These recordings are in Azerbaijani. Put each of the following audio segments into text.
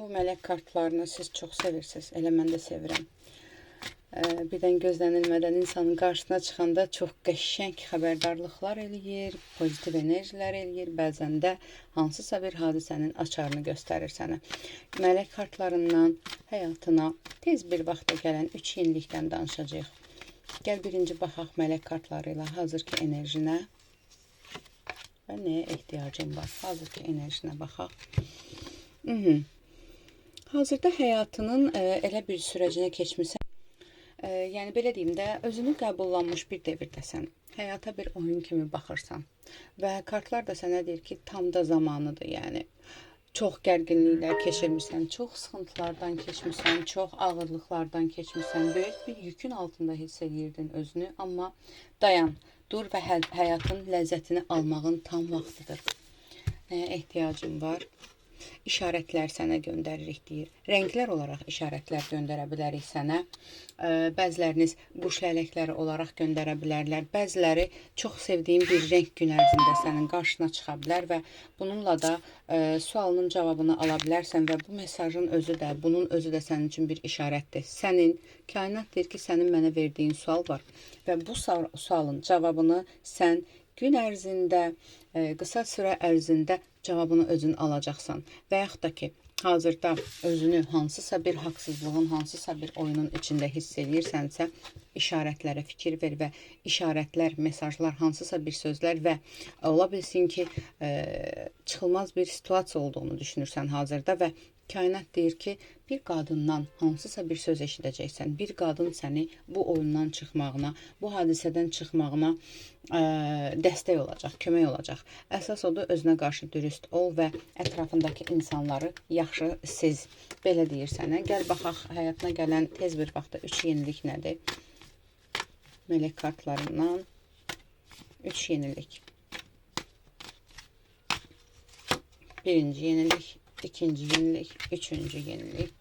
bu mələk kartlarını siz çox sevirsiniz. Elə mən də sevirəm. Birdən gözlənilmədən insanın qarşısına çıxanda çox qəşəng xəbərdarlıqlar eləyir, pozitiv enerjilər eləyir. Bəzən də hansısa bir hadisənin açarını göstərir sənə. Mələk kartlarından həyatına tez bir vaxtda gələn 3 yenilikdən danışacağıq. Gəl birinci baxaq mələk kartları ilə hazırki enerjinə və nəyə ehtiyacın var? Hazırki enerjinə baxaq. Hazırda həyatının elə bir sürəcinə keçmirsən. Yəni belə deyim də, özünü qəbullanmış bir devirdəsən. Həyata bir oyun kimi baxırsan. Və kartlar da sənə deyir ki, tam da zamanıdır. Yəni çox gərginliklər keçirmirsən, çox sıxıntılardan keçmirsən, çox ağırlıqlardan keçmirsən. Böyük bir yükün altında hiss edirdin özünü, amma dayan, dur və həyatın ləzzətini almağın tam vaxtıdır. Nəyə ehtiyacın var? İşarətlər sənə göndəririk deyir. Rənglər olaraq işarətlər göndərə bilərik sənə. Bəziləriniz quş lələkləri olaraq göndərə bilərlər. Bəziləri çox sevdiyin bir rəng gün ərzində sənin qarşına çıxa bilər və bununla da sualının cavabını ala bilərsən və bu mesajın özü də, bunun özü də sənin üçün bir işarətdir. Kainat deyir ki, sənin mənə verdiyin sual var və bu sualın cavabını sən gün ərzində, qısa sürə ərzində cavabını özün alacaqsan. Və yaxud da ki, hazırda özünü hansısa bir haqsızlığın, hansısa bir oyunun içində hiss edirsənsə, işarətlərə fikir ver və işarətlər, mesajlar, hansısa bir sözlər və ola bilsin ki, çıxılmaz bir situasiya olduğunu düşünürsən hazırda və kainat deyir ki, bir qadından hansısa bir söz eşidəcəksən. Bir qadın səni bu oyundan çıxmağına, bu hadisədən çıxmağına dəstək olacaq, kömək olacaq. Əsas odur, özünə qarşı dürüst ol və ətrafındakı insanları yaxşı sez. Belə deyir sənə. Gəl baxaq, həyatına gələn tez bir vaxtda 3 yenilik nədir? Mələk kartlarından 3 yenilik. Birinci yenilik, ikinci yenilik, üçüncü yenilik.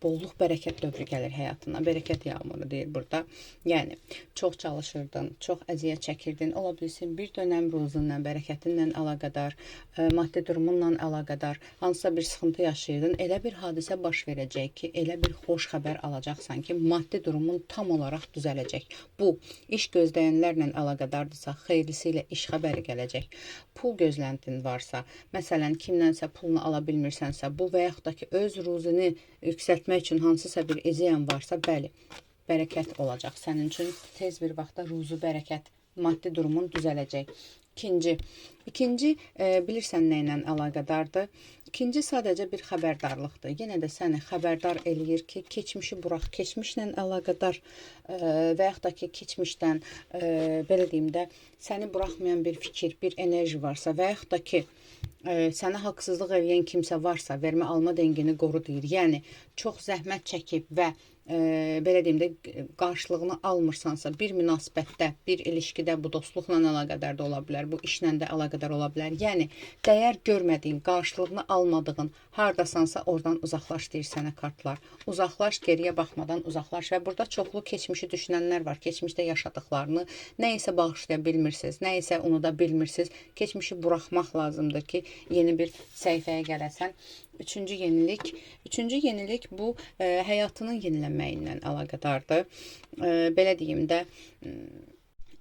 Bolluk, bərəkət dövrü gəlir həyatına. Bərəkət yağmuru deyir burada. Yəni, çox çalışırdın, çox əziyyət çəkirdin. Ola bilsin, bir dönəm ruzunla, bərəkətinlə əlaqədar, maddi durumunla əlaqədar hansısa bir sıxıntı yaşayırdın. Elə bir hadisə baş verəcək ki, elə bir xoş xəbər alacaqsan ki, maddi durumun tam olaraq düzələcək. Bu, iş gözləyənlərlə əlaqədardırsa, xeyirlisi ilə iş xəbəri gələcək. Pul gözləntin varsa, məsələn, kimdənsə pulunu ala bilmirsənsə, bu və yaxud da ki, öz ruzunu yüksəltmək üçün hansısa bir izləyən varsa, bəli, bərəkət olacaq. Sənin üçün tez bir vaxtda ruzu, bərəkət, maddi durumun düzələcək. İkinci bilirsən nə ilə əlaqədardır? İkinci sadəcə bir xəbərdarlıqdır. Yenə də səni xəbərdar eləyir ki, keçmişi burax, keçmişlə əlaqədar və yaxud da ki, keçmişdən, belə deyim də, səni buraxmayan bir fikir, bir enerji varsa və yaxud da ki, sənə haqsızlıq eləyən kimsə varsa, vermə alma dengini qoru deyir. Yəni, çox zəhmət çəkib və belə deyim də, qarşılığını almırsansa, bir münasibətdə, bir ilişkidə, bu dostluqla əlaqədar da ola bilər, bu işlə də əlaqədar ola bilər. Yəni, dəyər görmədiyin, qarşılığını almadığın, hardasansa oradan uzaklaş deyir sənə kartlar. Uzaklaş, geriyə baxmadan uzaklaş və burada çoxlu keçmişi düşünənlər var. Keçmişdə yaşadıqlarını nəyisə bağışlaya bilmirsiniz, nəyisə unuda bilmirsiniz. Keçmişi buraxmaq lazımdır ki, yeni bir səhifəyə gələsən. Üçüncü yenilik bu həyatının yenilənməyindən əlaqədardır. Belə deyim də,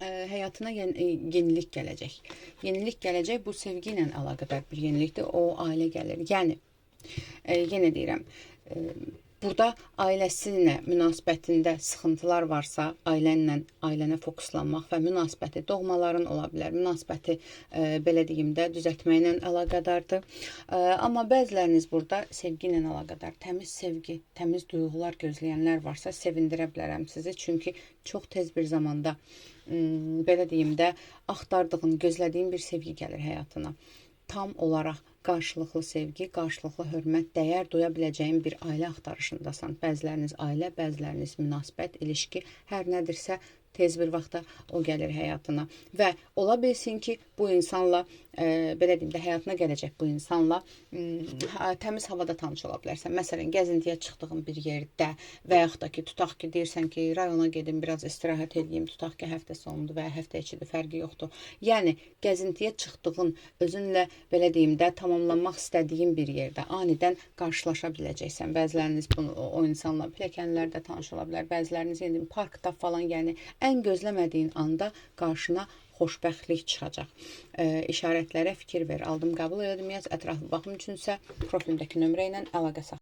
həyatına yenilik gələcək. Yenilik gələcək, bu sevgi ilə əlaqədar bir yenilikdir. O ailə gəlir. Yəni, yenə deyirəm, burada ailəsinə münasibətində sıxıntılar varsa, ailənə fokuslanmaq və münasibəti, doğmaların ola bilər, münasibəti belə deyim də düzəltməklə əlaqədardır. Amma bəziləriniz burada sevgi ilə əlaqədar, təmiz sevgi, təmiz duyğular gözləyənlər varsa, sevindirə bilərəm sizi. Çünki çox tez bir zamanda, belə deyim də, axtardığın, gözlədiyin bir sevgi gəlir həyatına. Tam olaraq qarşılıqlı sevgi, qarşılıqlı hörmət, dəyər duya biləcəyin bir ailə axtarışındasan. Bəziləriniz ailə, bəziləriniz münasibət, ilişki, hər nədirsə tez bir vaxtda o gəlir həyatına. Və ola bilsin ki, bu insanla belə deyim də, həyatına gələcək bu insanla təmiz havada tanış ola bilərsən. Məsələn, gəzintiyə çıxdığın bir yerdə və yaxud da ki, tutaq ki, deyirsən ki, rayona gedim, biraz istirahət edeyim, tutaq ki, həftə sonudur və ya həftə içidir, fərqi yoxdur. Yəni, gəzintiyə çıxdığın, özünlə, belə deyim də, tamamlanmaq istədiyin bir yerdə anidən qarşılaşa biləcəksən. Bəziləriniz bunu, o insanla pilləkənlərdə tanış ola bilər, bəziləriniz yenə parkda falan, yəni ən gözləmədiyin anda qarşına xoşbəxtlik çıxacaq. İşarətlərə fikir ver. Aldım, qəbul elədim, yaz. Ətraflı baxım üçünsə profilimdəki nömrə ilə əlaqə saxla.